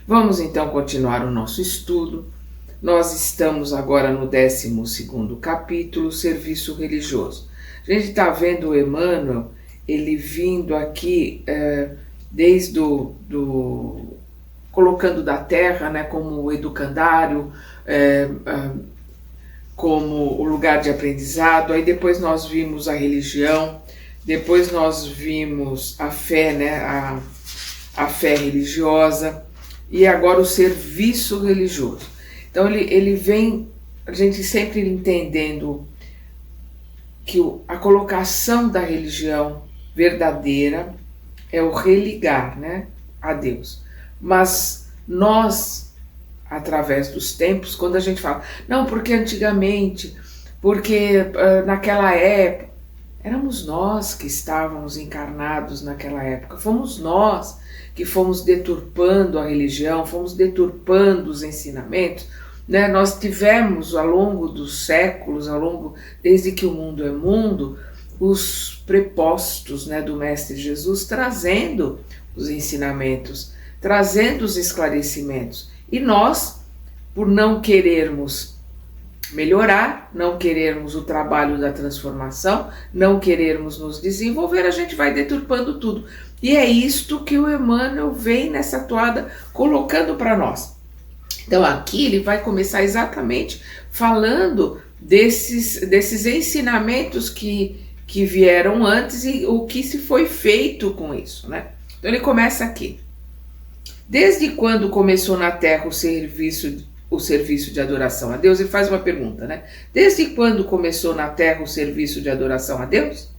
Vamos então continuar o nosso estudo. Nós estamos agora no 12º capítulo, Serviço Religioso. A gente está vendo o Emmanuel, ele vindo aqui desde colocando da terra, né, como o educandário, como o lugar de aprendizado. Aí depois nós vimos a religião, depois nós vimos a fé, né, a fé religiosa, e agora o serviço religioso. Então ele vem, a gente sempre entendendo que a colocação da religião verdadeira é o religar, né, a Deus. Mas nós, através dos tempos, quando a gente fala, não, porque antigamente, porque naquela época, éramos nós que estávamos encarnados naquela época, fomos nós que fomos deturpando a religião, fomos deturpando os ensinamentos, né? Nós tivemos ao longo dos séculos, desde que o mundo é mundo, os prepostos, né, do Mestre Jesus trazendo os ensinamentos, trazendo os esclarecimentos. E nós, por não querermos melhorar, não querermos o trabalho da transformação, não querermos nos desenvolver, a gente vai deturpando tudo. E é isto que o Emmanuel vem nessa toada colocando para nós. Então aqui ele vai começar exatamente falando desses ensinamentos que vieram antes e o que se foi feito com isso, né? Então ele começa aqui. Desde quando começou na Terra o serviço de adoração a Deus? Ele faz uma pergunta, né? Desde quando começou na Terra o serviço de adoração a Deus?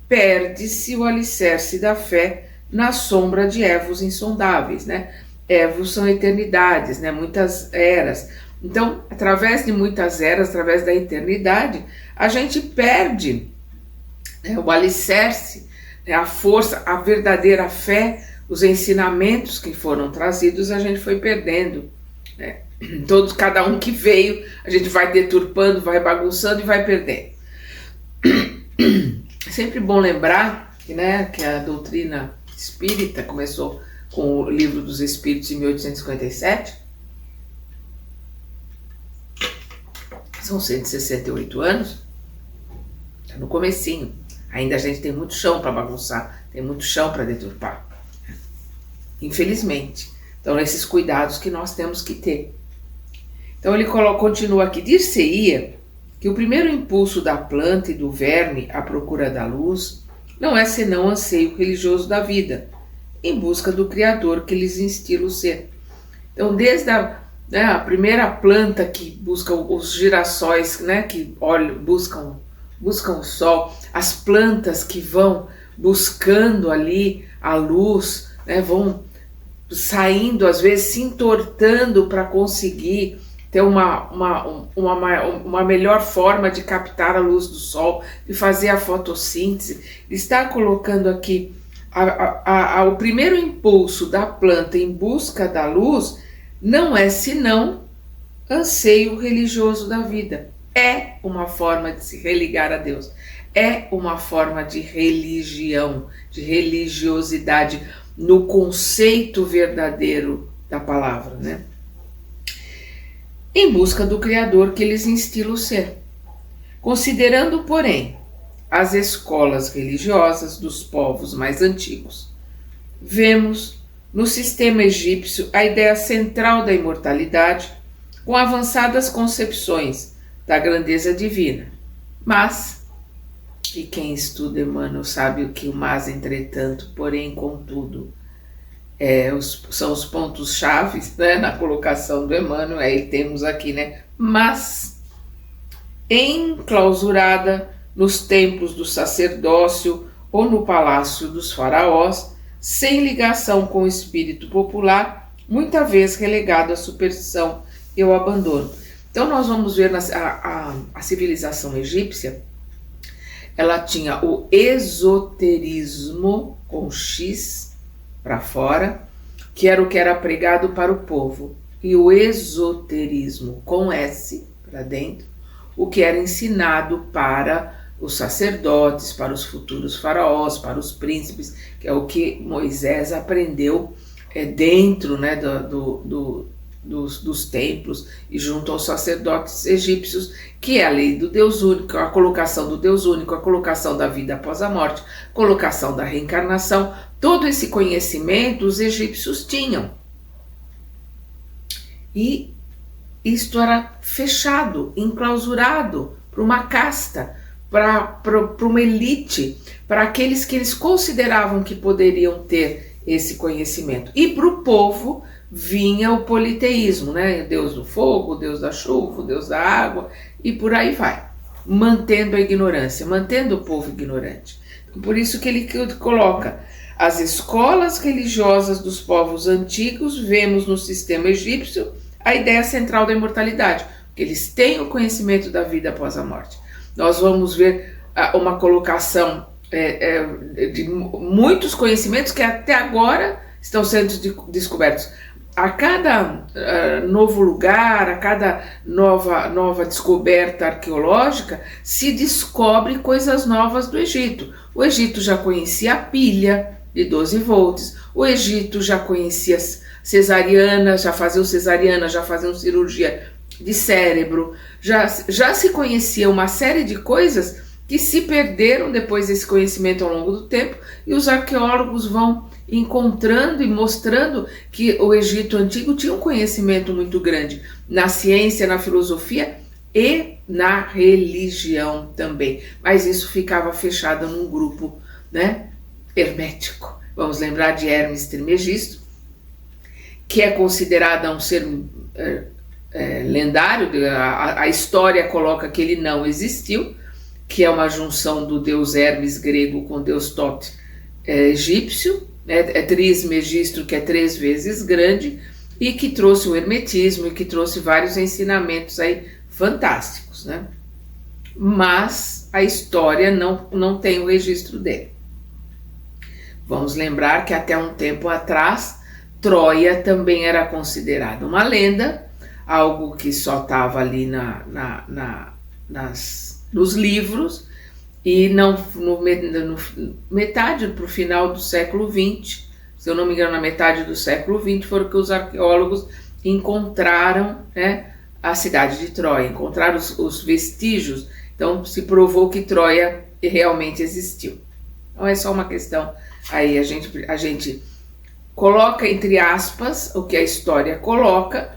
Perde-se o alicerce da fé na sombra de évos insondáveis, né? Évos são eternidades, né? Muitas eras. Então, através de muitas eras, através da eternidade, a gente perde, né, o alicerce, né, a força, a verdadeira fé, os ensinamentos que foram trazidos, a gente foi perdendo, né? Cada um que veio, a gente vai deturpando, vai bagunçando e vai perdendo. É sempre bom lembrar que, né, que a doutrina espírita começou com o Livro dos Espíritos em 1857, são 168 anos, tá no comecinho, ainda a gente tem muito chão para bagunçar, tem muito chão para deturpar, infelizmente. Então esses cuidados que nós temos que ter. Então ele continua aqui, dir-se-ia que o primeiro impulso da planta e do verme à procura da luz não é senão o anseio religioso da vida, em busca do Criador que lhes instila o ser. Então, desde a primeira planta que busca os girassóis, né, que buscam o sol, as plantas que vão buscando ali a luz, né, vão saindo, às vezes se entortando para conseguir ter uma melhor forma de captar a luz do sol, de fazer a fotossíntese. Está colocando aqui o primeiro impulso da planta em busca da luz não é senão anseio religioso da vida. É uma forma de se religar a Deus. É uma forma de religião, de religiosidade no conceito verdadeiro da palavra, né? Em busca do Criador que lhes instila o ser. Considerando, porém, as escolas religiosas dos povos mais antigos, vemos no sistema egípcio a ideia central da imortalidade, com avançadas concepções da grandeza divina. Mas, e quem estuda Emmanuel sabe o que o mas, entretanto, porém, contudo, são os pontos chaves, né, na colocação do Emmanuel. Aí temos aqui, né, mas enclausurada nos templos do sacerdócio ou no palácio dos faraós, sem ligação com o espírito popular, muita vez relegado à superstição e ao abandono. Então nós vamos ver a civilização egípcia, ela tinha o esoterismo com X para fora, que era o que era pregado para o povo, e o esoterismo com S para dentro, o que era ensinado para os sacerdotes, para os futuros faraós, para os príncipes, que é o que Moisés aprendeu dentro, né, dos templos e junto aos sacerdotes egípcios, que é a lei do Deus único, a colocação do Deus único, a colocação da vida após a morte, colocação da reencarnação. Todo esse conhecimento os egípcios tinham. E isto era fechado, enclausurado para uma casta, para uma elite, para aqueles que eles consideravam que poderiam ter esse conhecimento. E para o povo vinha o politeísmo, né? O Deus do fogo, o Deus da chuva, o Deus da água, e por aí vai, mantendo a ignorância, mantendo o povo ignorante. Por isso que ele coloca as escolas religiosas dos povos antigos, vemos no sistema egípcio a ideia central da imortalidade, porque eles têm o conhecimento da vida após a morte. Nós vamos ver uma colocação de muitos conhecimentos que até agora estão sendo descobertos. A cada novo lugar, a cada nova descoberta arqueológica, se descobre coisas novas do Egito. O Egito já conhecia a pilha de 12 volts, o Egito já conhecia cesariana, já faziam cesariana, já faziam cirurgia de cérebro, já se conhecia uma série de coisas que se perderam depois desse conhecimento ao longo do tempo, e os arqueólogos vão encontrando e mostrando que o Egito Antigo tinha um conhecimento muito grande na ciência, na filosofia e na religião também, mas isso ficava fechado num grupo, né, hermético. Vamos lembrar de Hermes Trismegisto, que é considerado um ser lendário, a história coloca que ele não existiu, que é uma junção do deus Hermes grego com o deus Thoth egípcio, né? Trismegisto, que é 3 vezes grande, e que trouxe o hermetismo e que trouxe vários ensinamentos aí fantásticos, né? Mas a história não tem o registro dele. Vamos lembrar que até um tempo atrás Troia também era considerada uma lenda, algo que só estava ali nos livros, e não metade para o final do século XX, se eu não me engano, na metade do século XX, foram que os arqueólogos encontraram, né, a cidade de Troia, encontraram os vestígios, então se provou que Troia realmente existiu. Então é só uma questão, aí a gente coloca entre aspas o que a história coloca,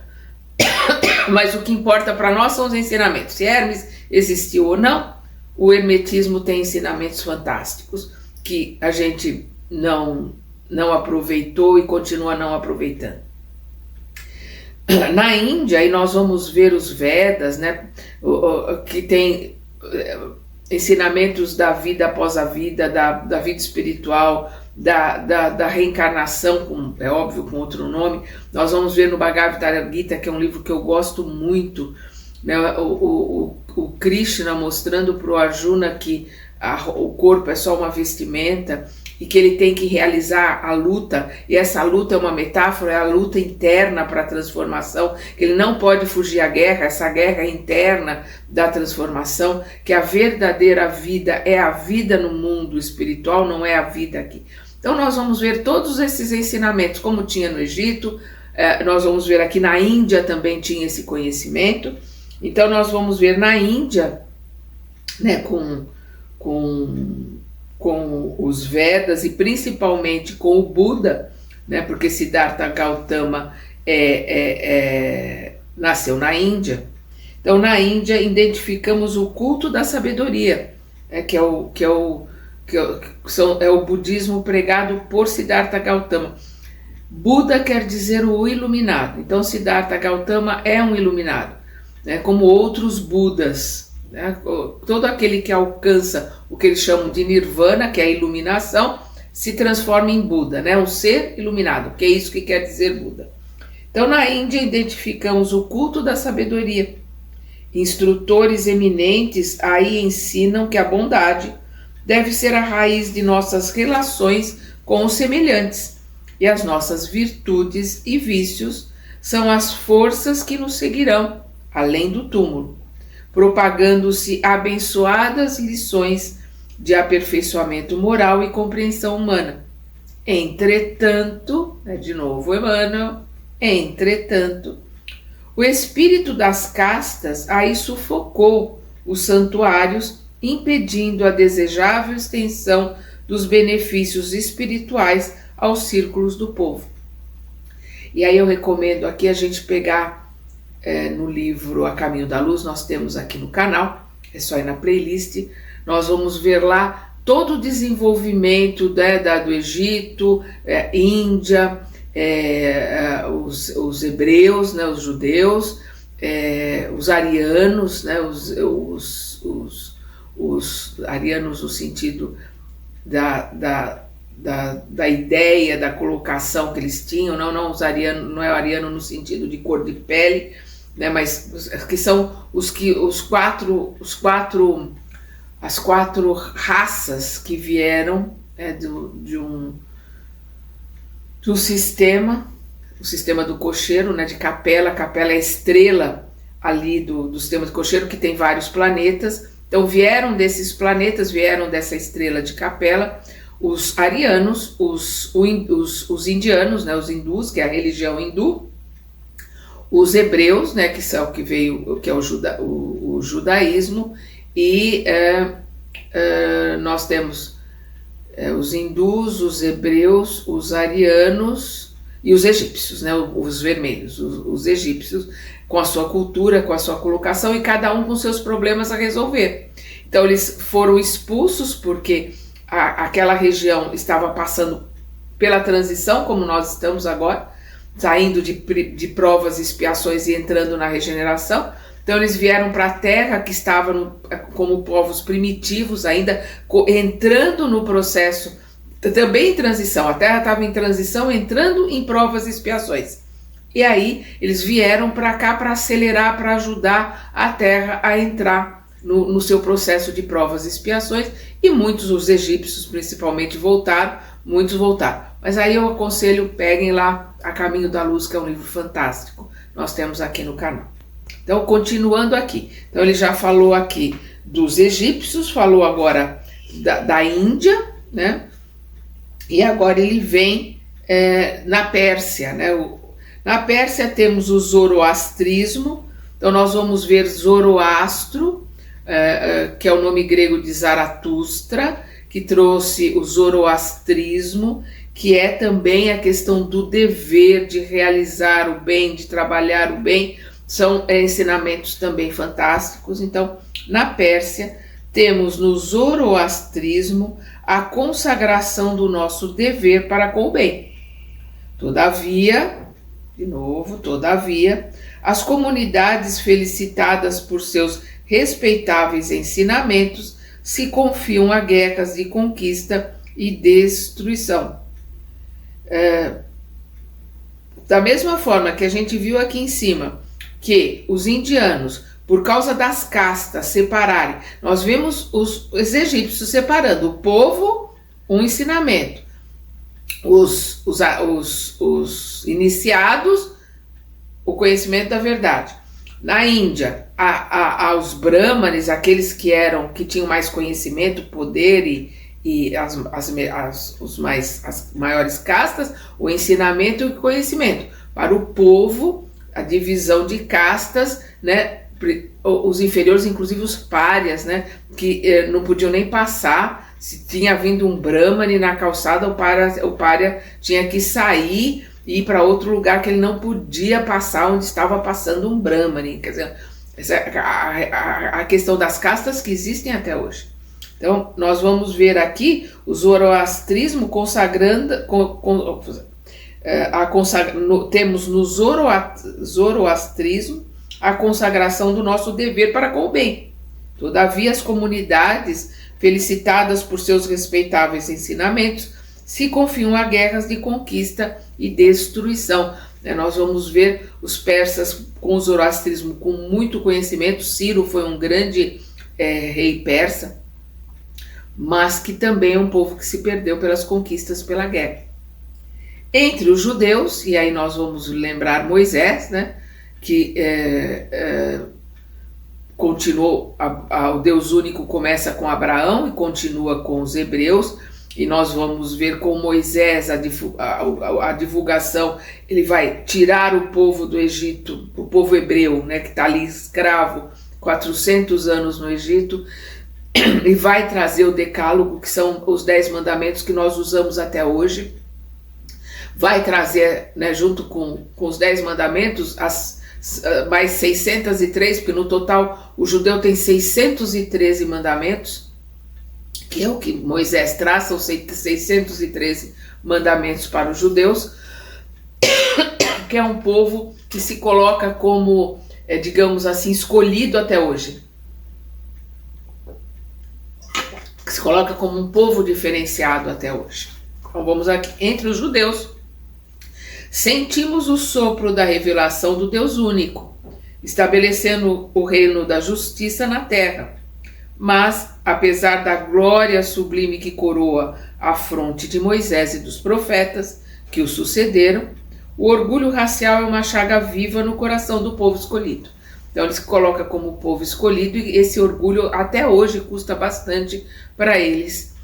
mas o que importa para nós são os ensinamentos. Se Hermes existiu ou não, o hermetismo tem ensinamentos fantásticos que a gente não aproveitou e continua não aproveitando. Na Índia, aí nós vamos ver os Vedas, né, que tem ensinamentos da vida após a vida, da vida espiritual, da reencarnação, é óbvio, com outro nome. Nós vamos ver no Bhagavad Gita, que é um livro que eu gosto muito, né, o Krishna mostrando para o Arjuna que o corpo é só uma vestimenta e que ele tem que realizar a luta, e essa luta é uma metáfora, é a luta interna para a transformação, que ele não pode fugir à guerra, essa guerra interna da transformação, que a verdadeira vida é a vida no mundo espiritual, não é a vida aqui. Então nós vamos ver todos esses ensinamentos, como tinha no Egito, nós vamos ver aqui na Índia também tinha esse conhecimento. Então nós vamos ver na Índia, né, com os Vedas e principalmente com o Buda, né, porque Siddhartha Gautama nasceu na Índia. Então na Índia identificamos o culto da sabedoria, que é o budismo pregado por Siddhartha Gautama. Buda quer dizer o iluminado, então Siddhartha Gautama é um iluminado, né, como outros Budas, né, todo aquele que alcança o que eles chamam de Nirvana, que é a iluminação, se transforma em Buda, né, um ser iluminado, que é isso que quer dizer Buda. Então na Índia identificamos o culto da sabedoria. Instrutores eminentes aí ensinam que a bondade deve ser a raiz de nossas relações com os semelhantes, e as nossas virtudes e vícios são as forças que nos seguirão além do túmulo, propagando-se abençoadas lições de aperfeiçoamento moral e compreensão humana. Entretanto, de novo Emmanuel, entretanto, o espírito das castas aí sufocou os santuários, impedindo a desejável extensão dos benefícios espirituais aos círculos do povo. E aí eu recomendo aqui a gente pegar no livro A Caminho da Luz, nós temos aqui no canal, é só ir na playlist, nós vamos ver lá todo o desenvolvimento do Egito, Índia, os hebreus, os judeus, os arianos, os arianos no sentido da ideia, da colocação que eles tinham, não os arianos, não é ariano no sentido de cor de pele, mas que são as quatro raças que vieram de um sistema, o sistema do cocheiro, de Capela. Capela é a estrela ali do sistema do cocheiro, que tem vários planetas. Então vieram desses planetas, vieram dessa estrela de Capela, os arianos, os indianos, os hindus, que é a religião hindu, os hebreus, que é o judaísmo, e nós temos os hindus, os hebreus, os arianos e os egípcios, os vermelhos, os egípcios, com a sua cultura, com a sua colocação, e cada um com seus problemas a resolver. Então eles foram expulsos porque aquela região estava passando pela transição, como nós estamos agora, saindo de provas e expiações e entrando na regeneração. Então eles vieram para a Terra, que estava como povos primitivos ainda, entrando no processo, também em transição. A Terra estava em transição, entrando em provas e expiações. E aí eles vieram para cá para acelerar, para ajudar a Terra a entrar no seu processo de provas e expiações, e muitos, os egípcios principalmente, muitos voltaram. Mas aí eu aconselho, peguem lá A Caminho da Luz, que é um livro fantástico, nós temos aqui no canal. Então, continuando aqui, então ele já falou aqui dos egípcios, falou agora da Índia, e agora ele vem na Pérsia, Na Pérsia temos o zoroastrismo, então nós vamos ver Zoroastro, que é o nome grego de Zaratustra, que trouxe o zoroastrismo, que é também a questão do dever, de realizar o bem, de trabalhar o bem. São ensinamentos também fantásticos. Então, na Pérsia, temos no zoroastrismo a consagração do nosso dever para com o bem. Todavia, as comunidades felicitadas por seus respeitáveis ensinamentos se confiam a guerras de conquista e destruição. Da mesma forma que a gente viu aqui em cima, que os indianos, por causa das castas separarem, nós vimos os egípcios separando o povo, um ensinamento, os iniciados, o conhecimento da verdade. Na Índia, aos brahmanes, aqueles que tinham mais conhecimento, poder e as maiores castas, o ensinamento e o conhecimento. Para o povo, a divisão de castas, os inferiores, inclusive os párias, que não podiam nem passar. Se tinha vindo um brahmane na calçada, o pária tinha que sair e ir para outro lugar, que ele não podia passar onde estava passando um brahmane. Quer dizer, essa é a questão das castas que existem até hoje. Então, nós vamos ver aqui o zoroastrismo consagrando, temos no zoroastrismo a consagração do nosso dever para com o bem. Todavia, as comunidades felicitadas por seus respeitáveis ensinamentos se confiam a guerras de conquista e destruição. Nós vamos ver os persas com o zoroastrismo com muito conhecimento. Ciro foi um grande rei persa, mas que também é um povo que se perdeu pelas conquistas, pela guerra. Entre os judeus, e aí nós vamos lembrar Moisés, que continuou, o Deus único começa com Abraão e continua com os hebreus. e nós vamos ver com Moisés a divulgação, ele vai tirar o povo do Egito, o povo hebreu, né, que está ali escravo, 400 anos no Egito, e vai trazer o decálogo, que são os 10 mandamentos que nós usamos até hoje. Vai trazer, né, junto com os 10 mandamentos, mais 603, porque no total o judeu tem 613 mandamentos, que é o que Moisés traça, os 613 mandamentos para os judeus, que é um povo que se coloca como, digamos assim, escolhido até hoje. Que se coloca como um povo diferenciado até hoje. Então vamos aqui, entre os judeus, sentimos o sopro da revelação do Deus único, estabelecendo o reino da justiça na terra. Mas, apesar da glória sublime que coroa a fronte de Moisés e dos profetas que o sucederam, o orgulho racial é uma chaga viva no coração do povo escolhido. Então ele se coloca como povo escolhido e esse orgulho até hoje custa bastante para eles.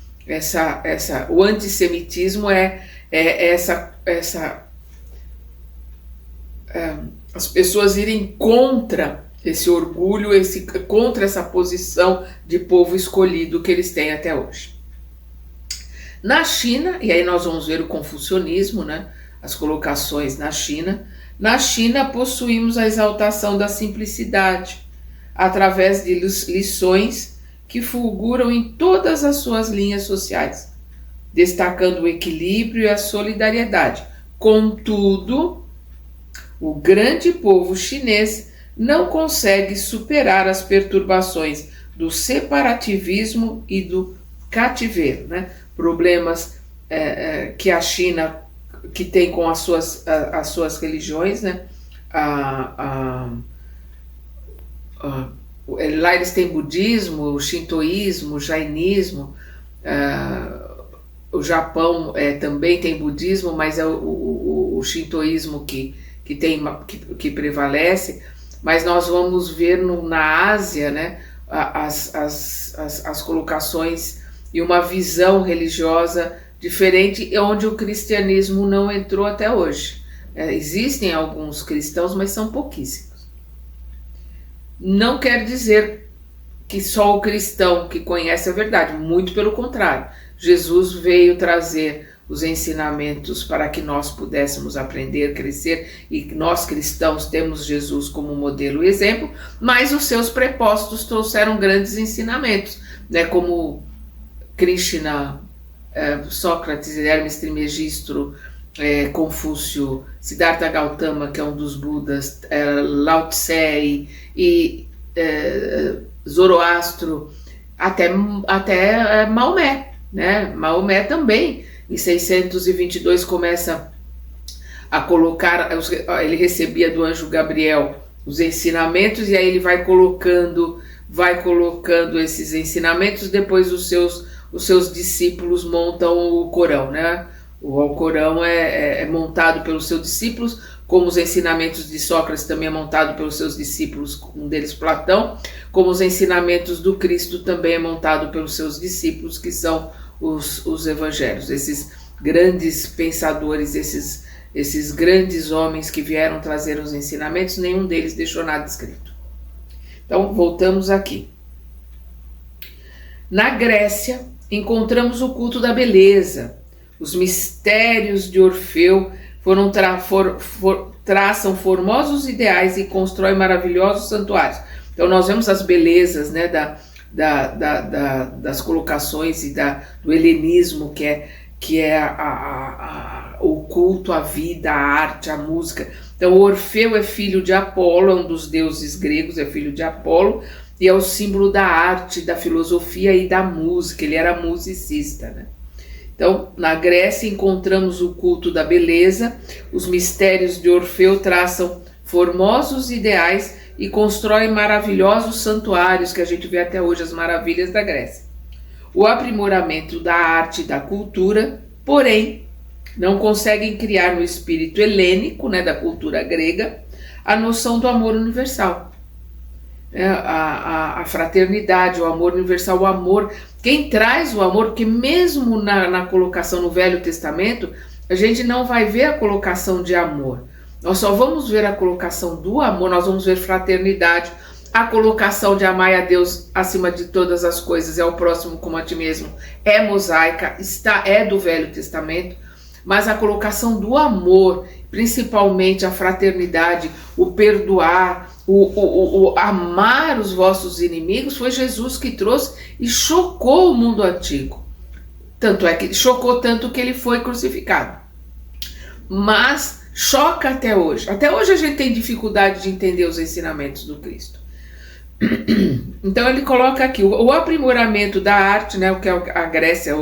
O antissemitismo as pessoas irem contra esse orgulho, contra essa posição de povo escolhido que eles têm até hoje. Na China, e aí nós vamos ver o confucionismo, né, as colocações na China. Na China possuímos a exaltação da simplicidade, através de lições que fulguram em todas as suas linhas sociais, destacando o equilíbrio e a solidariedade. Contudo, o grande povo chinês não consegue superar as perturbações do separativismo e do cativeiro, né? Problemas que a China que tem com as suas religiões, né? Lá eles têm budismo, o shintoísmo, o jainismo, o Japão também tem budismo, mas é o shintoísmo que prevalece. Mas nós vamos ver na Ásia, né, as colocações e uma visão religiosa diferente, onde o cristianismo não entrou até hoje. Existem alguns cristãos, mas são pouquíssimos. Não quer dizer que só o cristão que conhece a verdade, muito pelo contrário. Jesus veio trazer os ensinamentos para que nós pudéssemos aprender, crescer, e nós cristãos temos Jesus como modelo e exemplo, mas os seus prepostos trouxeram grandes ensinamentos, né, como Krishna, Sócrates, Hermes Trismegisto, Confúcio, Siddhartha Gautama, que é um dos Budas, Lao Tse e Zoroastro, até Maomé, né? Maomé também, em 622, começa a colocar, ele recebia do anjo Gabriel os ensinamentos, e aí ele vai colocando esses ensinamentos. Depois os seus discípulos montam o Corão, né? O Alcorão é montado pelos seus discípulos, como os ensinamentos de Sócrates também é montado pelos seus discípulos, um deles Platão, como os ensinamentos do Cristo também é montado pelos seus discípulos, que são os evangelhos. Esses grandes pensadores, esses grandes homens que vieram trazer os ensinamentos, nenhum deles deixou nada escrito. Então, voltamos aqui. Na Grécia, encontramos o culto da beleza. Os mistérios de Orfeu traçam formosos ideais e constroem maravilhosos santuários. Então nós vemos as belezas, né, das colocações e do helenismo, que é o culto à vida, à arte, à música. Então Orfeu é filho de Apolo, é um dos deuses gregos, é filho de Apolo, e é o símbolo da arte, da filosofia e da música. Ele era musicista, né? Então, na Grécia encontramos o culto da beleza. Os mistérios de Orfeu traçam formosos ideais e constroem maravilhosos santuários, que a gente vê até hoje, as maravilhas da Grécia. O aprimoramento da arte e da cultura, porém, não conseguem criar no espírito helênico, né, da cultura grega, a noção do amor universal. né, a fraternidade, o amor universal, o amor. Quem traz o amor, porque mesmo na colocação no Velho Testamento, a gente não vai ver a colocação de amor. Nós só vamos ver a colocação do amor, nós vamos ver fraternidade, a colocação de amar a Deus acima de todas as coisas, é o próximo como a ti mesmo, é mosaica, é do Velho Testamento, mas a colocação do amor, principalmente a fraternidade, o perdoar, o amar os vossos inimigos, foi Jesus que trouxe e chocou o mundo antigo. Tanto é que chocou tanto que ele foi crucificado. Mas choca até hoje. Até hoje a gente tem dificuldade de entender os ensinamentos do Cristo. Então ele coloca aqui o aprimoramento da arte, né, o que a Grécia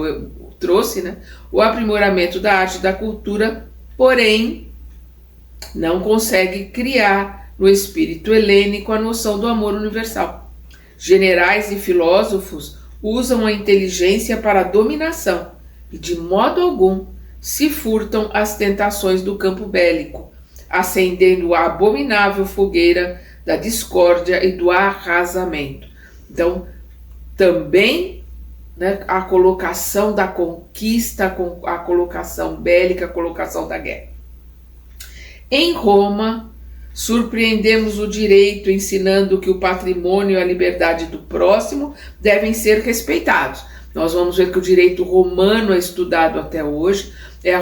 trouxe, né, o aprimoramento da arte e da cultura, porém não consegue criar no espírito helênico a noção do amor universal. Generais e filósofos usam a inteligência para a dominação e de modo algum se furtam às tentações do campo bélico, acendendo a abominável fogueira da discórdia e do arrasamento. Então, também, né, a colocação da conquista, a colocação bélica, a colocação da guerra. Em Roma, surpreendemos o direito ensinando que o patrimônio e a liberdade do próximo devem ser respeitados. Nós vamos ver que o direito romano é estudado até hoje, é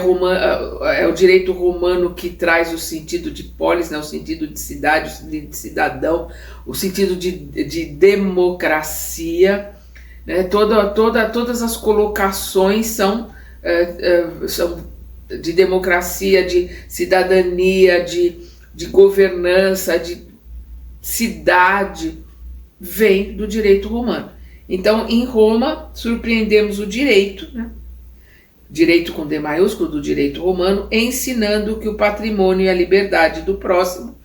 o direito romano que traz o sentido de polis, né, o sentido de cidade, o sentido de cidadão, o sentido de democracia, né, todas as colocações são de democracia, de cidadania, de governança, de cidade, vem do direito romano. Então, em Roma, surpreendemos o direito, né? Direito com D maiúsculo do direito romano, ensinando que o patrimônio e a liberdade do próximo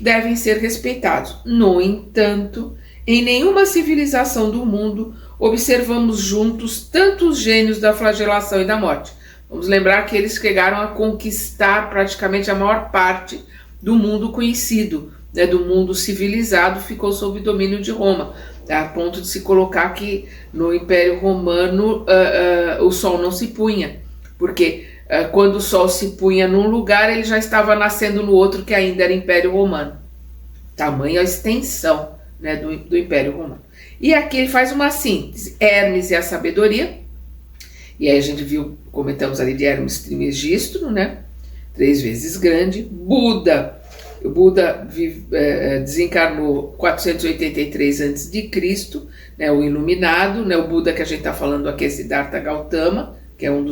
devem ser respeitados. No entanto, em nenhuma civilização do mundo observamos juntos tanto os gênios da flagelação e da morte. Vamos lembrar que eles chegaram a conquistar praticamente a maior parte do mundo conhecido, né, do mundo civilizado, ficou sob domínio de Roma, a ponto de se colocar que no Império Romano o sol não se punha, porque quando o sol se punha num lugar, ele já estava nascendo no outro, que ainda era Império Romano. Tamanha a extensão, né, do Império Romano. E aqui ele faz uma síntese: Hermes é a sabedoria, e aí a gente viu, comentamos ali de Hermes Trismegisto, né, 3 vezes grande. Buda desencarnou 483 a.C., né, o iluminado, né, o Buda que a gente está falando aqui é Siddhartha Gautama, que é um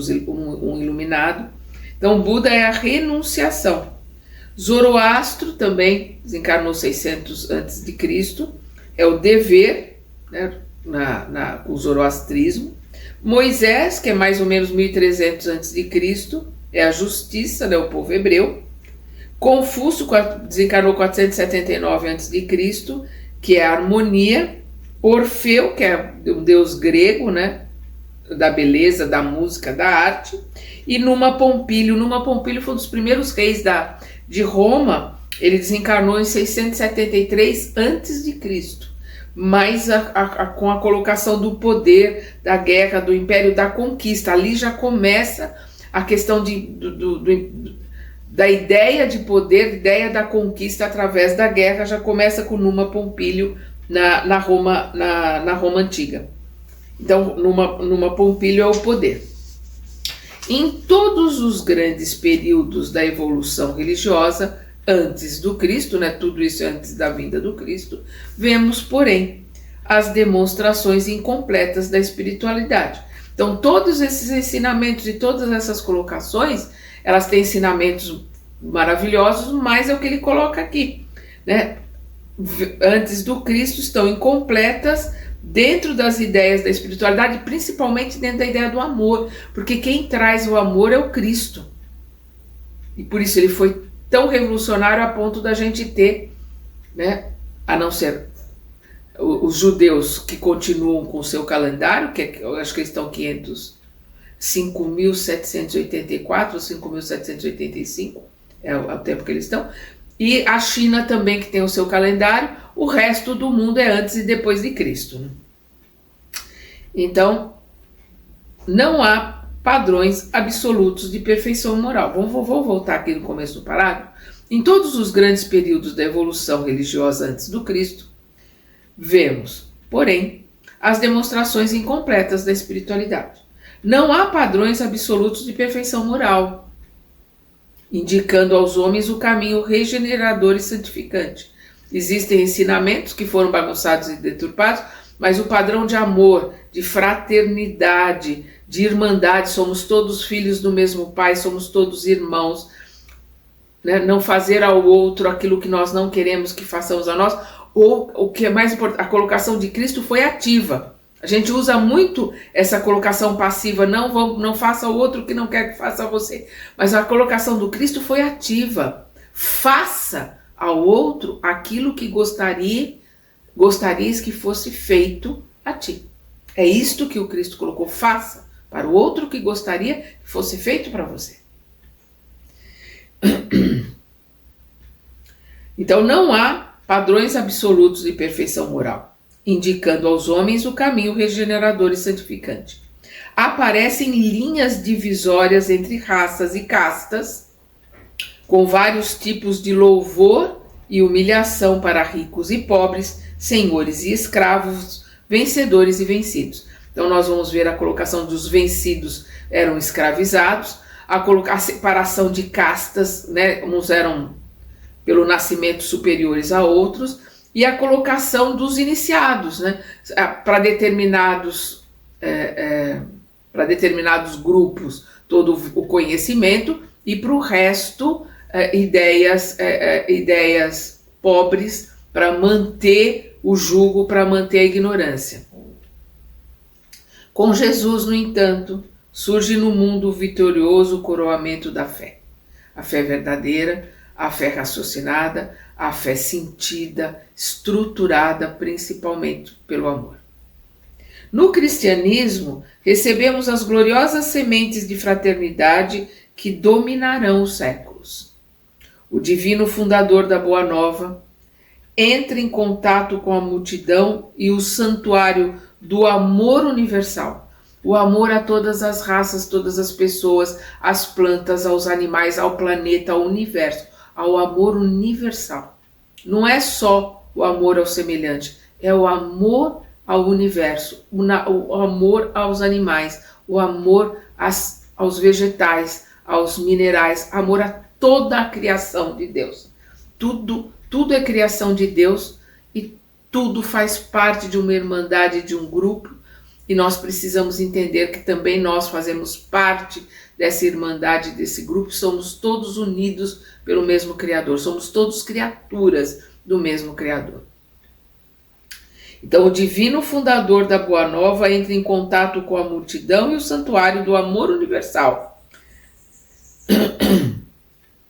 iluminado. Então, Buda é a renunciação. Zoroastro também desencarnou 600 a.C., é o dever, né, com o zoroastrismo. Moisés, que é mais ou menos 1300 a.C., é a justiça, né, o povo hebreu. Confúcio desencarnou 479 a.C., que é a harmonia. Orfeu, que é um deus grego, né, da beleza, da música, da arte. E Numa Pompílio foi um dos primeiros reis de Roma. Ele desencarnou em 673 a.C., mas com a colocação do poder, da guerra, do império, da conquista. Ali já começa a questão da ideia de poder, ideia da conquista através da guerra, já começa com Numa Pompílio na Roma antiga. Então, Numa Pompílio é o poder. Em todos os grandes períodos da evolução religiosa, antes do Cristo, né, tudo isso antes da vinda do Cristo, vemos, porém, as demonstrações incompletas da espiritualidade. Então, todos esses ensinamentos e todas essas colocações, elas têm ensinamentos maravilhosos, mas é o que ele coloca aqui, né? Antes do Cristo estão incompletas dentro das ideias da espiritualidade, principalmente dentro da ideia do amor, porque quem traz o amor é o Cristo. E por isso ele foi tão revolucionário a ponto da gente ter, né, a não ser os judeus que continuam com o seu calendário, que eu acho que eles estão 5.784 ou 5.785, é o tempo que eles estão, e a China também, que tem o seu calendário. O resto do mundo é antes e depois de Cristo, né? Então, não há padrões absolutos de perfeição moral. Vou voltar aqui no começo do parágrafo. Em todos os grandes períodos da evolução religiosa antes do Cristo, vemos, porém, as demonstrações incompletas da espiritualidade. Não há padrões absolutos de perfeição moral, indicando aos homens o caminho regenerador e santificante. Existem ensinamentos que foram bagunçados e deturpados, mas o padrão de amor, de fraternidade, de irmandade, somos todos filhos do mesmo Pai, somos todos irmãos, né? Não fazer ao outro aquilo que nós não queremos que façamos a nós, ou o que é mais importante, a colocação de Cristo foi ativa. A gente usa muito essa colocação passiva, não faça ao outro o que não quer que faça a você, mas a colocação do Cristo foi ativa. Faça ao outro aquilo que gostarias que fosse feito a ti. É isto que o Cristo colocou, faça para o outro que gostaria que fosse feito para você. Então não há padrões absolutos de perfeição moral, indicando aos homens o caminho regenerador e santificante. Aparecem linhas divisórias entre raças e castas, com vários tipos de louvor e humilhação para ricos e pobres, senhores e escravos, vencedores e vencidos. Então nós vamos ver a colocação dos vencidos eram escravizados, a separação de castas, né? Uns eram pelo nascimento superiores a outros, e a colocação dos iniciados, né? Para determinados grupos todo o conhecimento, e para o resto ideias pobres para manter o jugo, para manter a ignorância. Com Jesus, no entanto, surge no mundo o vitorioso coroamento da fé. A fé verdadeira, a fé raciocinada, a fé sentida, estruturada principalmente pelo amor. No cristianismo, recebemos as gloriosas sementes de fraternidade que dominarão os séculos. O divino fundador da Boa Nova entra em contato com a multidão e o santuário do amor universal. O amor a todas as raças, todas as pessoas, às plantas, aos animais, ao planeta, ao universo. Ao amor universal. Não é só o amor ao semelhante, é o amor ao universo, o amor aos animais, o amor aos vegetais, aos minerais, amor a toda a criação de Deus. Tudo é criação de Deus e tudo faz parte de uma irmandade, de um grupo, e nós precisamos entender que também nós fazemos parte dessa irmandade, desse grupo, somos todos unidos pelo mesmo Criador, somos todos criaturas do mesmo Criador. Então o divino fundador da Boa Nova entra em contato com a multidão e o santuário do amor universal.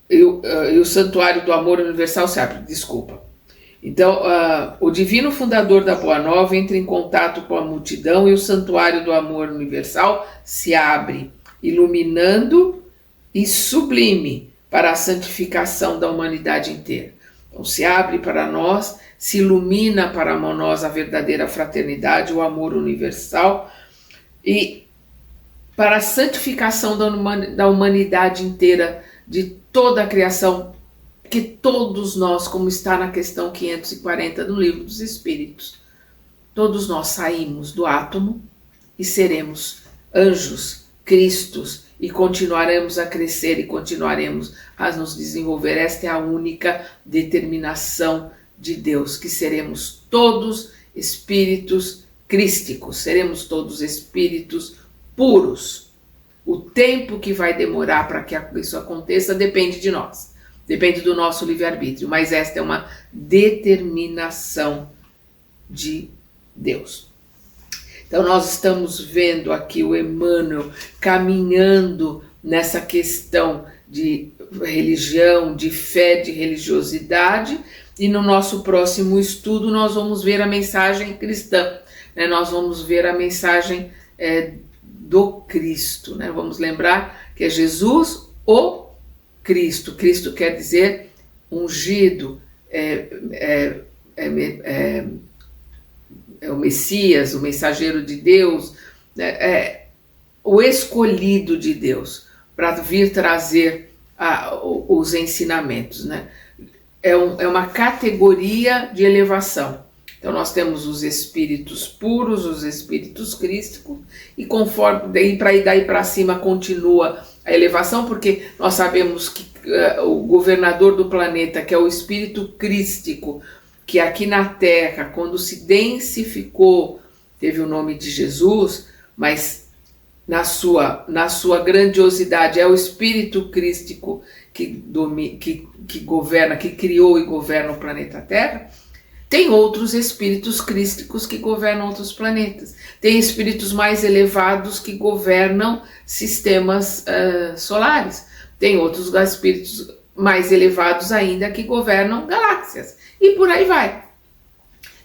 E o santuário do amor universal se abre, desculpa. Então, o divino fundador da Boa Nova entra em contato com a multidão e o santuário do amor universal se abre, iluminando e sublime para a santificação da humanidade inteira. Então, se abre para nós, se ilumina para nós a verdadeira fraternidade, o amor universal, e para a santificação da humanidade inteira, de toda a criação, que todos nós, como está na questão 540 do Livro dos Espíritos, todos nós saímos do átomo e seremos anjos, Cristos, e continuaremos a crescer e continuaremos a nos desenvolver. Esta é a única determinação de Deus, que seremos todos espíritos crísticos, seremos todos espíritos puros. O tempo que vai demorar para que isso aconteça depende de nós, depende do nosso livre-arbítrio, mas esta é uma determinação de Deus. Então nós estamos vendo aqui o Emmanuel caminhando nessa questão de religião, de fé, de religiosidade, e no nosso próximo estudo nós vamos ver a mensagem cristã, né? Nós vamos ver a mensagem do Cristo, né? Vamos lembrar que é Jesus o Cristo. Cristo quer dizer ungido, é o Messias, o mensageiro de Deus, o escolhido de Deus para vir trazer os ensinamentos, né? É uma categoria de elevação. Então nós temos os espíritos puros, os espíritos crísticos, e conforme daí para cima continua a elevação, porque nós sabemos que o governador do planeta, que é o espírito crístico, que aqui na Terra, quando se densificou, teve o nome de Jesus, mas na sua grandiosidade é o espírito crístico que governa, que criou e governa o planeta Terra. Tem outros espíritos crísticos que governam outros planetas. Tem espíritos mais elevados que governam sistemas solares. Tem outros espíritos mais elevados ainda que governam galáxias. E por aí vai.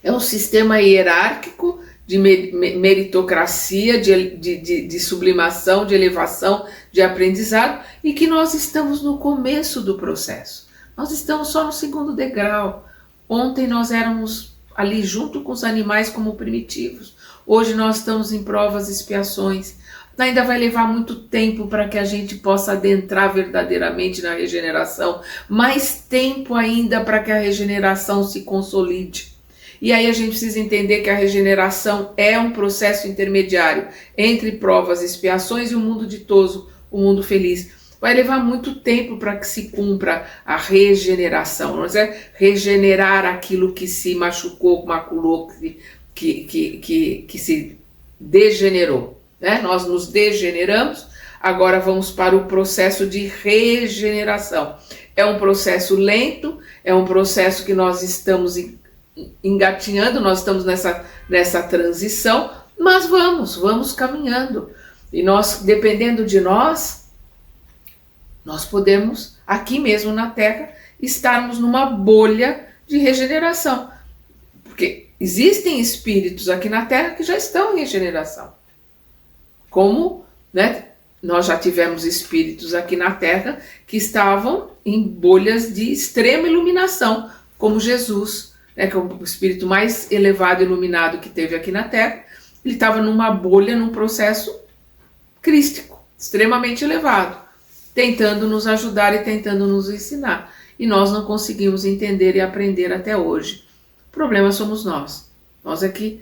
É um sistema hierárquico de meritocracia, de sublimação, de elevação, de aprendizado, e que nós estamos no começo do processo. Nós estamos só no segundo degrau. Ontem nós éramos ali junto com os animais como primitivos. Hoje nós estamos em provas e expiações. Ainda vai levar muito tempo para que a gente possa adentrar verdadeiramente na regeneração. Mais tempo ainda para que a regeneração se consolide. E aí a gente precisa entender que a regeneração é um processo intermediário entre provas e expiações e o mundo ditoso, o mundo feliz. Vai levar muito tempo para que se cumpra a regeneração, não é? Regenerar aquilo que se machucou, maculou, que se degenerou. Né? Nós nos degeneramos, agora vamos para o processo de regeneração. É um processo lento, é um processo que nós estamos engatinhando, nós estamos nessa transição, mas vamos caminhando. E nós, dependendo de nós podemos, aqui mesmo na Terra, estarmos numa bolha de regeneração. Porque existem espíritos aqui na Terra que já estão em regeneração. Como, né, nós já tivemos espíritos aqui na Terra que estavam em bolhas de extrema iluminação, como Jesus, né, que é o espírito mais elevado e iluminado que teve aqui na Terra. Ele estava numa bolha, num processo crístico, extremamente elevado, tentando nos ajudar e tentando nos ensinar. E nós não conseguimos entender e aprender até hoje. O problema somos nós. Nós é que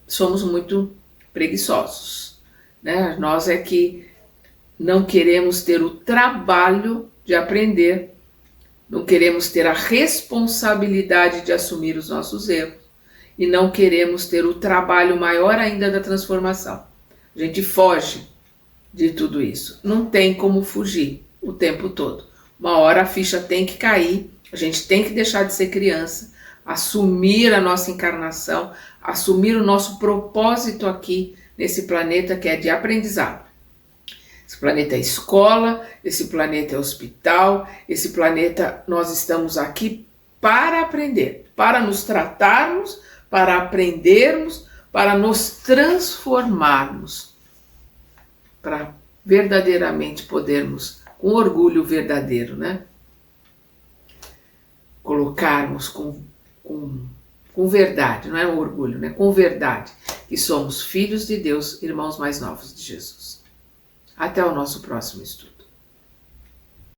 somos muito preguiçosos, né? Nós é que não queremos ter o trabalho de aprender, não queremos ter a responsabilidade de assumir os nossos erros e não queremos ter o trabalho maior ainda da transformação. A gente foge de tudo isso. Não tem como fugir o tempo todo. Uma hora a ficha tem que cair, a gente tem que deixar de ser criança, assumir a nossa encarnação, assumir o nosso propósito aqui nesse planeta que é de aprendizado. Esse planeta é escola, esse planeta é hospital, esse planeta nós estamos aqui para aprender, para nos tratarmos, para aprendermos, para nos transformarmos, para verdadeiramente podermos, com orgulho verdadeiro, né, colocarmos com verdade, não é um orgulho, né, com verdade, que somos filhos de Deus, irmãos mais novos de Jesus. Até o nosso próximo estudo.